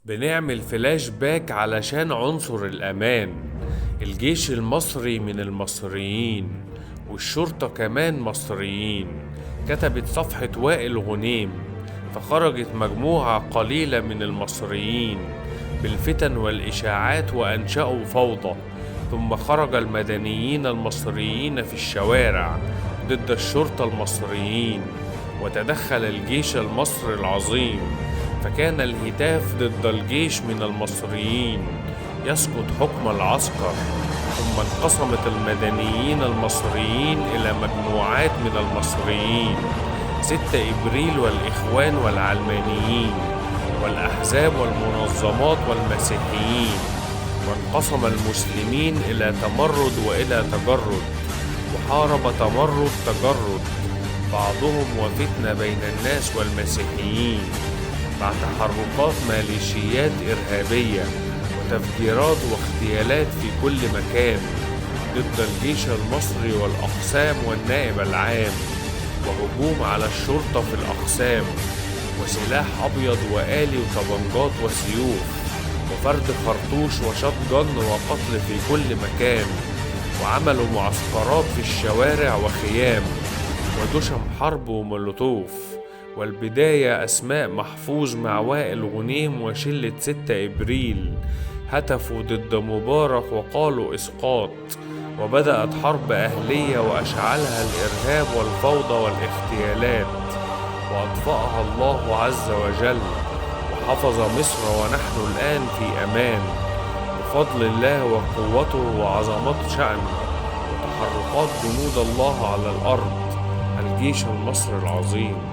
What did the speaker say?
بنعمل فلاش باك علشان عنصر الأمان. الجيش المصري من المصريين، والشرطة كمان مصريين. كتبت صفحة وائل غنيم، فخرجت مجموعة قليلة من المصريين بالفتن والإشاعات وأنشأوا فوضى. ثم خرج المدنيين المصريين في الشوارع ضد الشرطة المصريين، وتدخل الجيش المصري العظيم، فكان الهتاف ضد الجيش من المصريين يسقط حكم العسكر. ثم انقسمت المدنيين المصريين إلى مجموعات من المصريين: 6 إبريل والإخوان والعلمانيين والأحزاب والمنظمات والمسيحيين. وانقسم المسلمين إلى تمرد وإلى تجرد، وحارب تجرد بعضهم وفتنة بين الناس والمسيحيين، مع تحركات ميليشيات إرهابية وتفجيرات واغتيالات في كل مكان ضد الجيش المصري والأقسام والنائب العام، وهجوم على الشرطة في الأقسام، وسلاح أبيض وآلي وطبنجات وسيوف، وفرد خرطوش وشطجن وقتل في كل مكان. وعملوا معسكرات في الشوارع وخيام ودشم حرب ومولوتوف. والبداية أسماء محفوظ مع وائل غنيم وشلة 6 إبريل هتفوا ضد مبارك وقالوا إسقاط، وبدأت حرب أهلية وأشعلها الإرهاب والفوضى والاغتيالات، وأطفأها الله عز وجل وحفظ مصر، ونحن الآن في أمان بفضل الله وقوته وعظمة شأنه وتحركات جنود الله على الأرض، الجيش المصري العظيم.